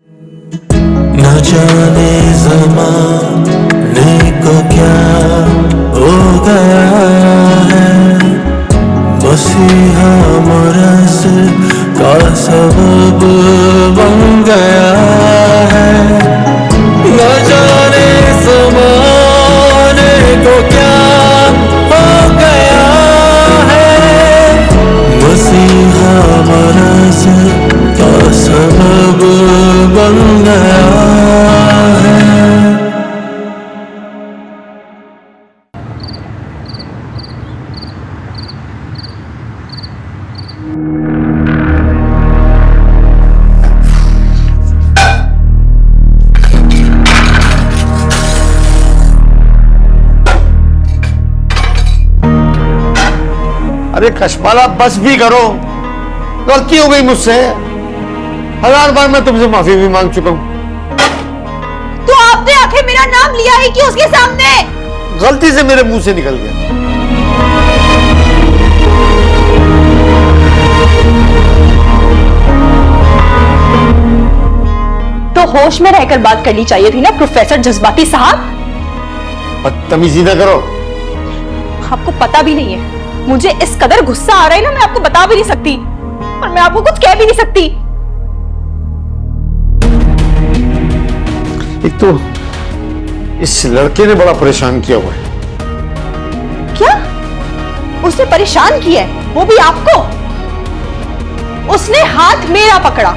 न जाने ज़माने को क्या हो गया है, मसीहा मुरस का सबब बन गया है। न जाने ज़माने को क्या हो गया है, मसीहा मुरस का सबब बन गया है। अरे कशमाला बस भी करो, गलती हो गई मुझसे। 1000 बार मैं तुमसे माफी भी मांग चुका हूं। तो आपने आखिर मेरा नाम लिया ही कि उसके सामने? गलती से मेरे मुंह से निकल गया। तो होश में रहकर बात करनी चाहिए थी ना प्रोफेसर जज्बाती साहब। बदतमीजी ना करो। आपको पता भी नहीं है मुझे इस कदर गुस्सा आ रहा है ना, मैं आपको बता भी नहीं सकती और मैं आपको कुछ कह भी नहीं सकती। एक तो इस लड़के ने बड़ा परेशान किया हुआ है। क्या उसने परेशान किया है, वो भी आपको? उसने हाथ मेरा पकड़ा,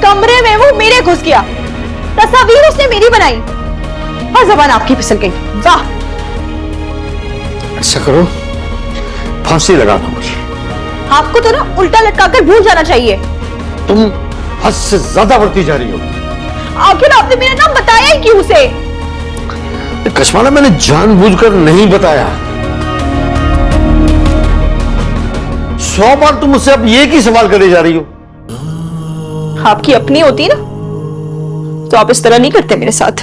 कमरे में वो मेरे घुस गया, तस्वीर उसने मेरी बनाई और जबान आपकी फिसल गई। वाह! ऐसा करो, फांसी लगा दो मुझे। आपको तो ना उल्टा लटकाकर भूल जाना चाहिए। तुम हद से ज्यादा बढ़ती जा रही हो। आखिर आपने मेरा नाम बताया ही क्यों उसे? कशमाला, मैंने जानबूझकर नहीं बताया। 100 बार तुम मुझसे अब ये की सवाल करे जा रही हो। आपकी अपनी होती ना तो आप इस तरह नहीं करते मेरे साथ।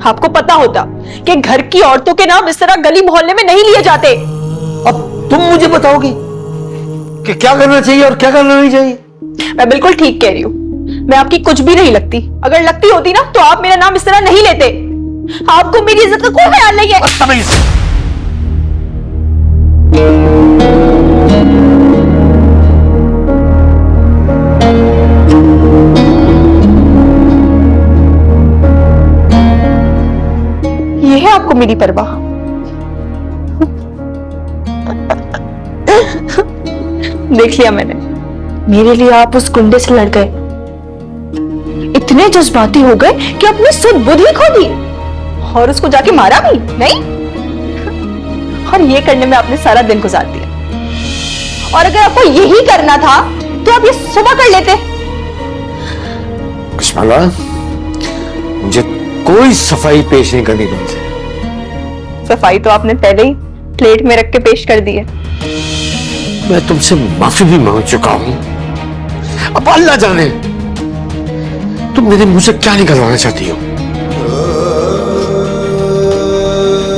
आपको पता होता कि घर की औरतों के नाम इस तरह गली मोहल्ले में नहीं लिए जाते। अब तुम मुझे बताओगी कि क्या करना चाहिए और क्या करना नहीं चाहिए। मैं बिल्कुल ठीक कह रही हूँ, मैं आपकी कुछ भी नहीं लगती। अगर लगती होती ना तो आप मेरा नाम इस तरह नहीं लेते। आपको मेरी इज्जत का कोई ख्याल नहीं है। ये है आपको मेरी परवाह। देख लिया मैंने, मेरे लिए आप उस गुंडे से लड़ गए, इतने जज्बाती हो गए कि अपनी सुध बुध ही खो दी और उसको जाके मारा भी नहीं। और ये करने में आपने सारा दिन गुजार दिया। और अगर आपको यही करना था तो आप ये सुबह कर लेते। कशमाला, मुझे कोई सफाई पेश नहीं करनी तुमसे। सफाई तो आपने पहले ही प्लेट में रख के पेश कर दी है। मैं तुमसे माफी भी मांग चुका हूं। अब अल्लाह जाने तुम मेरे मुंह से क्या निकलवाना चाहती हो।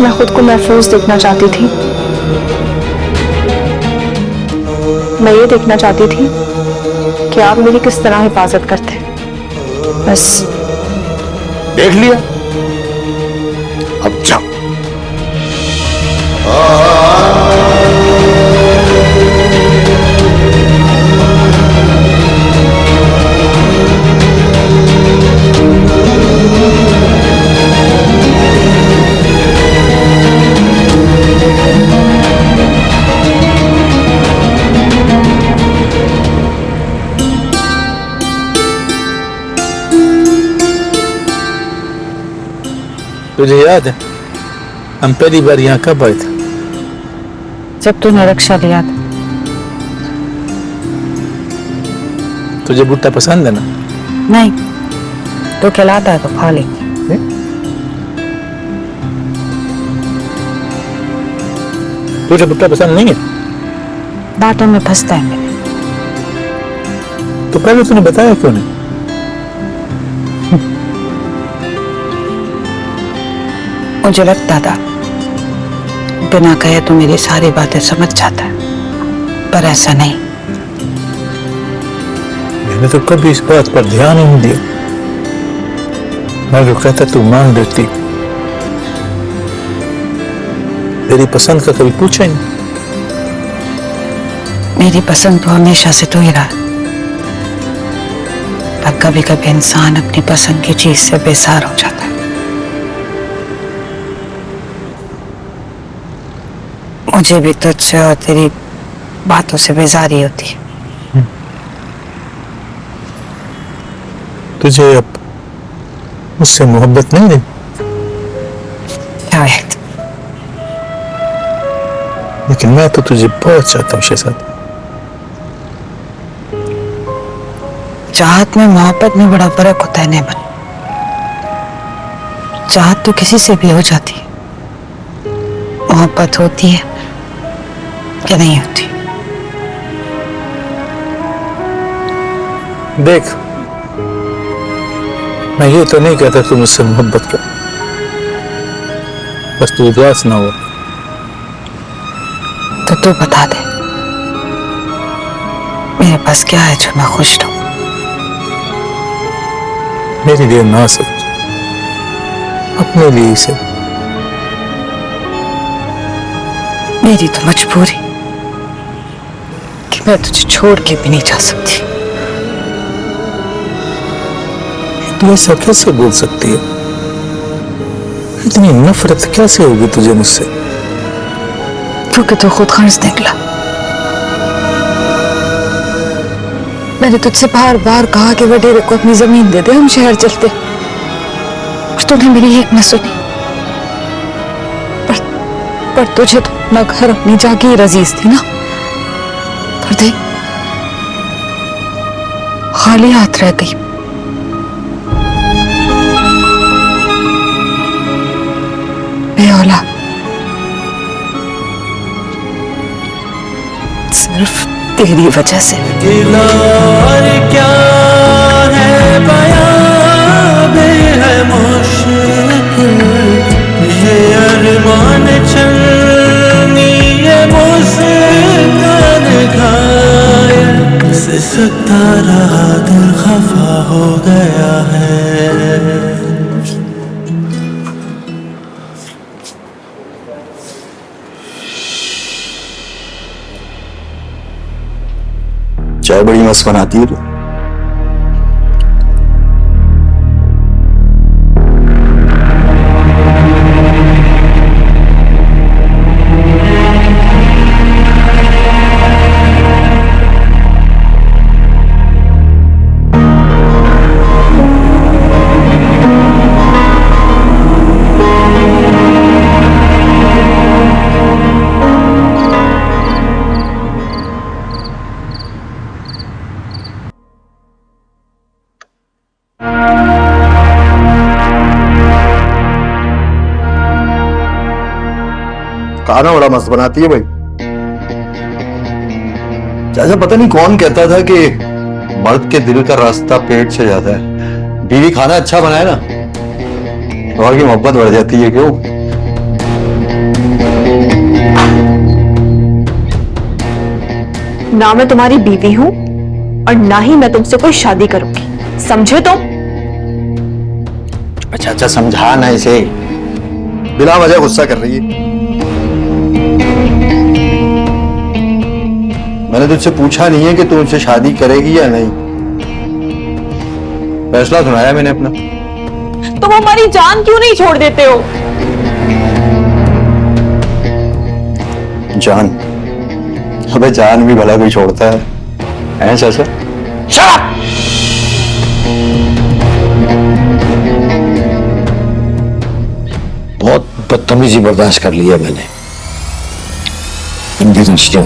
मैं खुद को महफूज देखना चाहती थी। मैं ये देखना चाहती थी कि आप मेरी किस तरह हिफाजत करते। बस देख लिया, अब जाओ। तुझे याद है हम पहली बार यहाँ कब आए थे? जब तूने रक्षा लिया था। तुझे भुट्टा पसंद है ना? नहीं, तो खिलाता है तो खा ले। तुझे भुट्टा पसंद नहीं है? बातों में फंसता है मेरे। तो पहले तूने बताया क्यों नहीं? मुझे लगता था बिना कहे तो मेरी सारी बातें समझ जाता है, पर ऐसा नहीं। मैंने तो कभी इस बात पर ध्यान ही नहीं दिया। मैं जो कहता तू मान लेती। तेरी पसंद का कभी पूछा ही नहीं। मेरी पसंद तो हमेशा से तो ही रहा, पर कभी कभी इंसान अपनी पसंद की चीज से बेजार हो जाता है। मुझे भी तुझसे और तेरी बातों से बेजारी होती है। तुझे अब मुझसे मोहब्बत नहीं है? शायद, लेकिन मैं तो तुझे बहुत चाहता हूँ शहजादी। चाहत में मोहब्बत में बड़ा फर्क होता है नेमन। चाहत तो किसी से भी हो जाती है, मोहब्बत होती है या नहीं होती। देख, मैं ये तो नहीं कहता तू मुझसे मोहब्बत कर, बस तू उदास ना हो। तो तू बता दे, मेरे पास क्या है जो मैं खुश रहूं। मेरी लिए ना सोच, अपने लिए ही सोच। मेरी तो मजबूरी कि मैं तुझे छोड़ के भी नहीं जा सकती। तू ऐसा कैसे बोल सकती है? इतनी नफरत कैसे होगी तुझे मुझसे? क्योंकि तू खुद खर्च निकला। मैंने तुझसे बार बार कहा कि वडेरे को अपनी जमीन दे दे, हम शहर चलते, और तूने मेरी एक न सुनी। पर तुझे तो अपना घर, अपनी जागीर अजीज थी ना। पर देख, खाली हाथ रह गई। बेऔलाद, सिर्फ तेरी वजह से। गिला और क्या है बयां भी है मुश्किल, ये अरमान चलनी ये मुस्कान घायल, सिसकता रहा दिल खफा हो गया है। चाय बड़ी मस्त बनाती है तू। खाना बड़ा मस्त बनाती है भाई। चाचा, पता नहीं कौन कहता था कि मर्द के दिल का रास्ता पेट से जाता है। बीवी खाना अच्छा बनाए ना, और की मोहब्बत बढ़ जाती है। क्यों? ना मैं तुम्हारी बीवी हूं और ना ही मैं तुमसे कोई शादी करूंगी, समझे तुम? अच्छा अच्छा, समझा ना इसे, बिना वजह गुस्सा कर रही है। मैंने तुझसे पूछा नहीं है कि तू उनसे शादी करेगी या नहीं। फैसला सुनाया मैंने अपना। तुम हमारी जान क्यों नहीं छोड़ देते हो? जान? अबे जान भी भला कोई छोड़ता है? हैं चाचा? Shut up! बहुत बदतमीजी बर्दाश्त कर लिया मैंने इन दिनों से।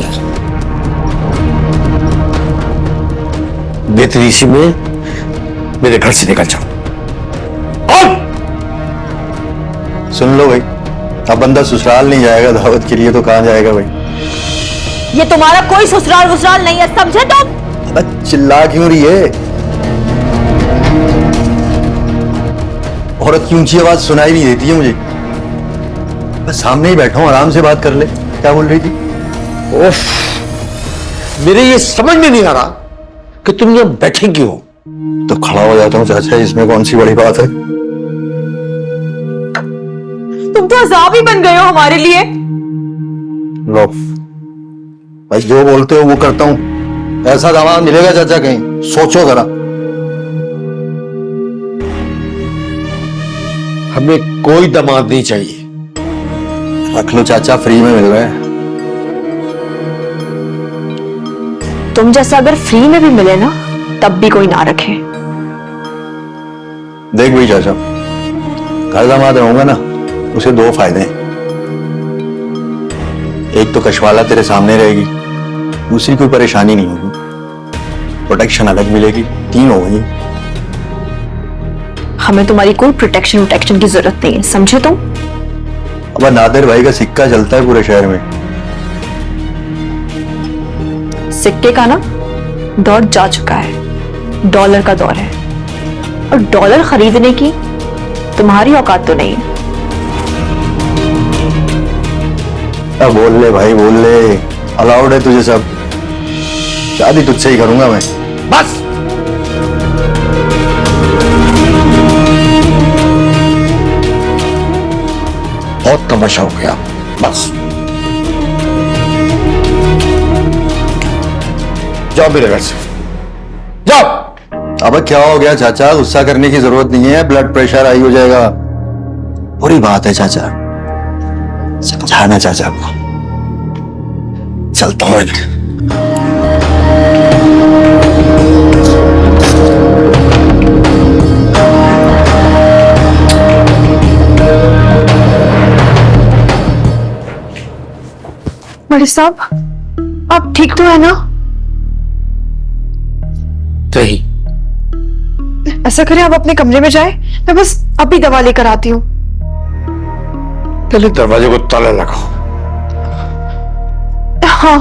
बेहतरीसी में मेरे घर से निकल जाओ। और सुन लो भाई, अब बंदा ससुराल नहीं जाएगा दावत के लिए तो कहां जाएगा भाई? ये तुम्हारा कोई ससुराल वसुराल नहीं है, समझे तुम? अबे चिल्ला क्यों रही है? औरत की ऊंची आवाज सुनाई नहीं देती है मुझे। बस सामने ही बैठा हूं, आराम से बात कर ले। क्या बोल रही थी? ओफ, मेरे ये समझ में नहीं आ रहा कि तुम यहाँ बैठे क्यों? तो खड़ा हो जाता हूँ चाचा, इसमें कौन सी बड़ी बात है? तो अजाब ही बन गए हो हमारे लिए। लो भाई, जो बोलते हो वो करता हूँ। ऐसा दामाद मिलेगा चाचा कहीं? सोचो जरा। हमें कोई दामाद नहीं चाहिए। रख लो चाचा, फ्री में मिल रहा है। तुम जैसा अगर फ्री में भी मिले ना तब भी कोई ना रखे। देख भाई चाचा, घर दामाद रहूंगा ना, उसे दो फायदे हैं। एक तो कशवाला तेरे सामने रहेगी, दूसरी कोई परेशानी नहीं होगी, प्रोटेक्शन अलग मिलेगी, 3 हो गई। हमें तुम्हारी कोई प्रोटेक्शन की जरूरत नहीं है, समझे तुम? अब नादिर भाई का सिक्का चलता है पूरे शहर में। सिक्के का ना दौर जा चुका है, डॉलर का दौर है। और डॉलर खरीदने की तुम्हारी औकात तो नहीं है। अब बोल ले भाई, बोल ले, अलाउड है तुझे सब। शादी तुझसे ही करूंगा मैं। बस बहुत तमाशा हो गया, बस जाओ मेरे घर से, जाओ। अब क्या हो गया चाचा? गुस्सा करने की जरूरत नहीं है, ब्लड प्रेशर हाई हो जाएगा। बुरी बात है चाचा, समझाना चाचा को। चलता हूं। बड़े साहब, आप ठीक तो है ना? सही। ऐसा करें आप अपने कमरे में जाएं, मैं बस अभी दवा लेकर आती हूँ। पहले दरवाजे को ताला लगाओ। हाँ।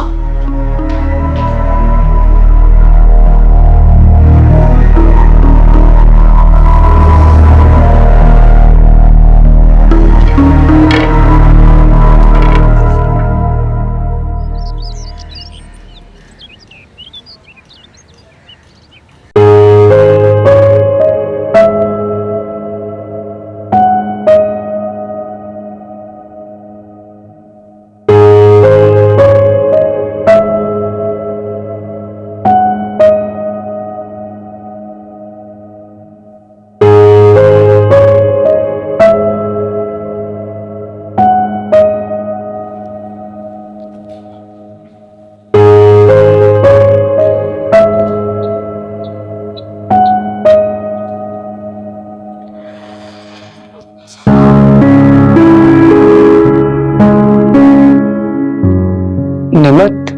नेमत,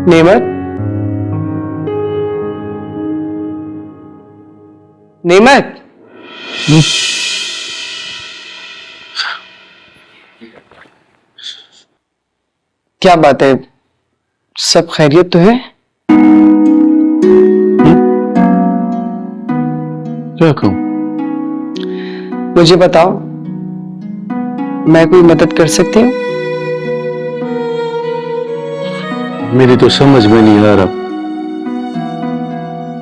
नेमत, नेमत। क्या बात है, सब खैरियत तो है? क्या कहूं? मुझे बताओ, मैं कोई मदद कर सकती हूँ? मेरी तो समझ में नहीं आ रहा,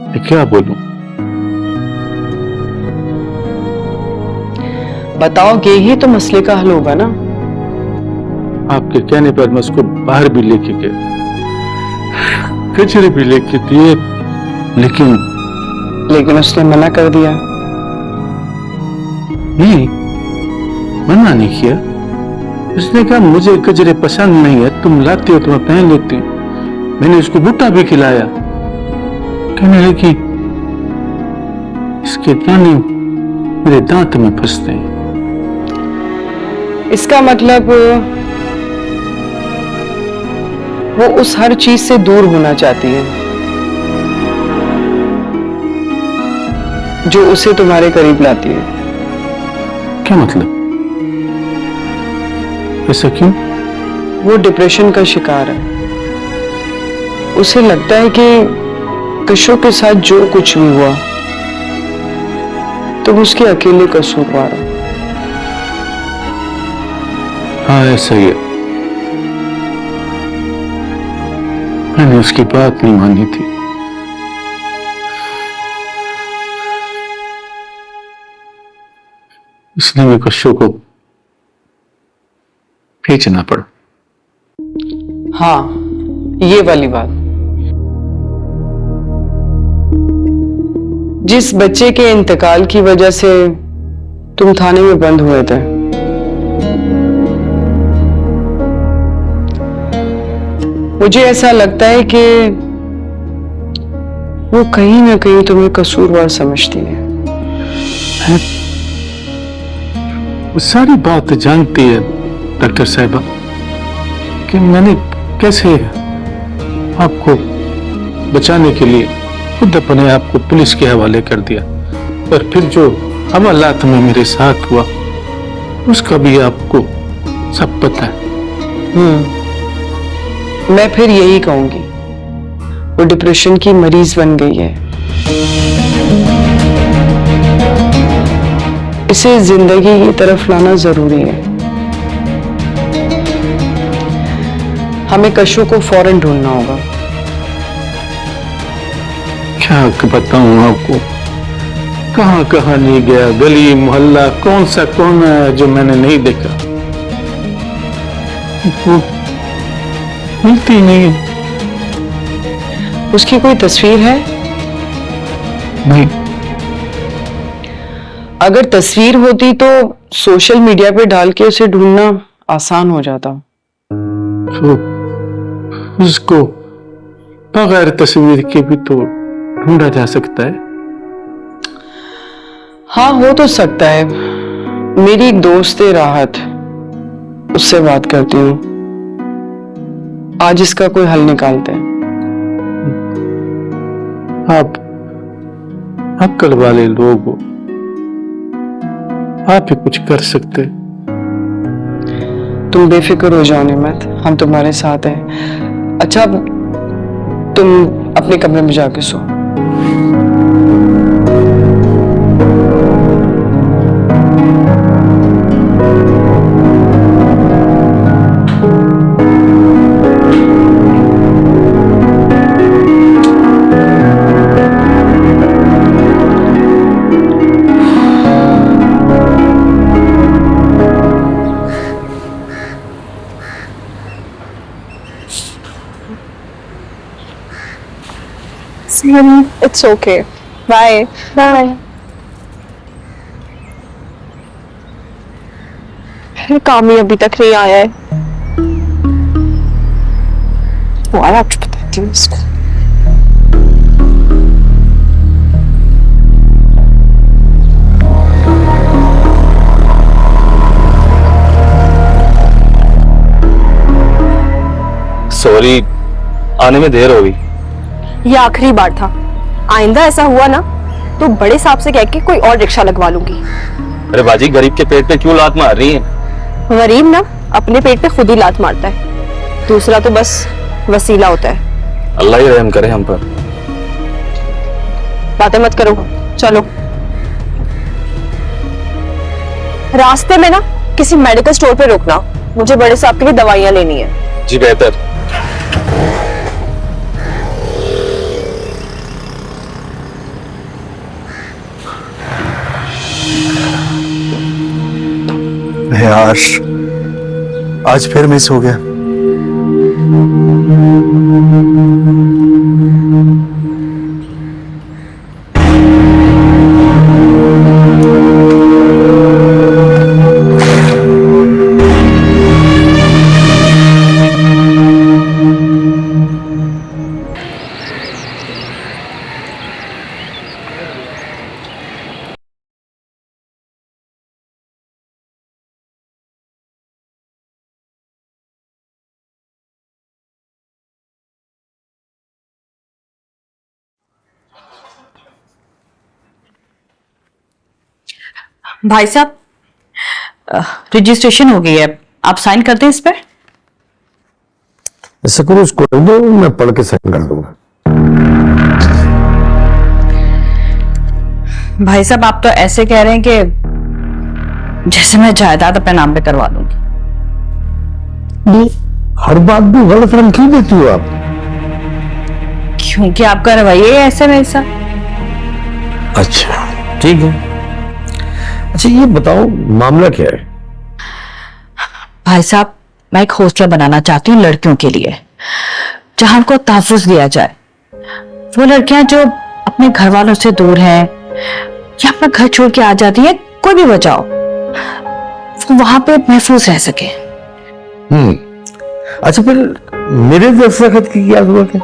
मैं क्या बोलूं? बताओगे ही तो मसले का हल होगा ना। आपके कहने पर मैं उसको बाहर भी लेके गया, कचरे भी लेके दिए, लेकिन उसने मना कर दिया। नहीं, मना नहीं किया। उसने कहा मुझे गजरे पसंद नहीं है, तुम लाते हो तो मैं पहन लेती हूँ। मैंने उसको भुट्टा भी खिलाया, कहने लगी इसके दाने मेरे दांत में फंसते हैं। इसका मतलब वो उस हर चीज से दूर होना चाहती है जो उसे तुम्हारे करीब लाती है। क्या मतलब? ऐसा क्यों? वो डिप्रेशन का शिकार है। उसे लगता है कि कशो के साथ जो कुछ भी हुआ तुम उसके अकेले कसूरवार हो। हाँ, ऐसा ही है। मैंने उसकी बात नहीं मानी थी, इसलिए मैं कशो को भेजना पड़ा। हाँ, ये वाली बात। जिस बच्चे के इंतकाल की वजह से तुम थाने में बंद हुए थे, मुझे ऐसा लगता है कि वो कहीं ना कहीं तुम्हें कसूरवार समझती है। वो सारी बात जानती है डॉक्टर साहिबा कि मैंने कैसे आपको बचाने के लिए खुद अपने आप को पुलिस के हवाले कर दिया, पर फिर जो हवालात में मेरे साथ हुआ उसका भी आपको सब पता है। मैं फिर यही कहूंगी, वो डिप्रेशन की मरीज बन गई है। इसे जिंदगी की तरफ लाना जरूरी है। हमें कशु को फौरन ढूंढना होगा। क्या बताऊं आपको, कहां कहां नहीं गया, गली मोहल्ला कौन सा कोना है जो मैंने नहीं देखा, वो मिलती नहीं है। उसकी कोई तस्वीर है? नहीं। अगर तस्वीर होती तो सोशल मीडिया पे डाल के उसे ढूंढना आसान हो जाता। तो उसको बगैर तस्वीर के भी तो ढूंढा जा सकता है। हाँ, हो तो सकता है। मेरी एक दोस्त है राहत, उससे बात करती हूँ, आज इसका कोई हल निकालते हैं। आप अक्ल वाले लोग हो, आप ही कुछ कर सकते। तुम बेफिक्र हो जाओ निमत, हम तुम्हारे साथ हैं। अच्छा, तुम अपने कमरे में जाके सो। It's okay. Bye. Bye. फिर काम ही अभी तक नहीं आया है। वो आया, कुछ बताती हूँ इसको। सॉरी, आने में देर हो गई। ये आखिरी बार था, आइंदा ऐसा हुआ ना तो बड़े साहब से कह के कोई और रिक्शा लगवा लूंगी। अरे बाजी, गरीब के पेट पे क्यों लात मार रही है? गरीब ना अपने पेट पे खुद ही लात मारता है, दूसरा तो बस वसीला होता है। अल्लाह ही रहम करे हम पर। बातें मत करो, चलो। रास्ते में ना किसी मेडिकल स्टोर पे रुकना, मुझे बड़े साहब के लिए दवाइयां लेनी है। जी बेहतर। यार, आज फिर मिस हो गया। भाई साहब, रजिस्ट्रेशन हो गई है, आप साइन करते हैं इस पर। ऐसा करो, उसको रख दो, मैं पढ़ के साइन कर दूंगा। भाई साहब, आप तो ऐसे कह रहे हैं कि जैसे मैं जायदाद अपने नाम पे करवा दूंगी। हर बात भी गलत रंग क्यों देती हो आप? क्योंकि आपका रवैया ऐसा वैसा। अच्छा ठीक है, अच्छा ये बताओ मामला क्या है? भाई साहब, मैं एक हॉस्टल बनाना चाहती हूँ लड़कियों के लिए, जहां उनको तहफ्फुज़ दिया जाए। वो लड़कियां जो अपने घर वालों से दूर हैं या अपना घर छोड़ के आ जाती हैं, कोई भी वजह हो, वो वहां पे महफूज रह सके। अच्छा फिर मेरे दस्तखत की क्या जरूरत है?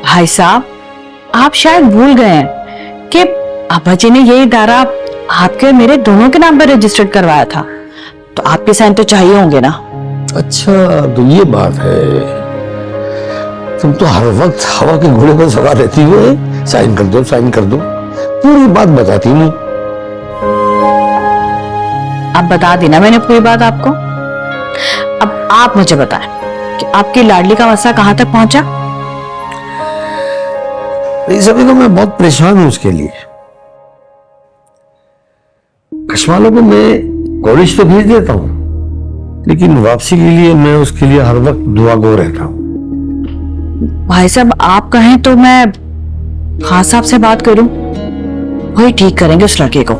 भाई साहब, आप शायद भूल गए हैं कि अब्बा जी ने ये इदारा आपके और मेरे दोनों के नाम पर रजिस्टर्ड करवाया था, तो आपके साइन तो चाहिए होंगे ना। अच्छा तो ये बात है, तुम तो हर वक्त हवा के घोड़े पर सवार रहती हो। साइन कर दो, साइन कर दो, पूरी बात बताती नहीं। अब बता देना मैंने पूरी बात आपको। अब आप मुझे बताएं कि आपकी लाडली का मसला कहां तक पहुंचा। इस अभी तो मैं बहुत परेशान हूं उसके लिए। कश्मालों को मैं कॉलेज तो भेज देता हूं, लेकिन वापसी के लिए मैं उसके लिए हर वक्त दुआ गो रहता हूं। भाई साहब, आप कहें तो मैं खान साहब से बात करूं, वही ठीक करेंगे उस लड़के को।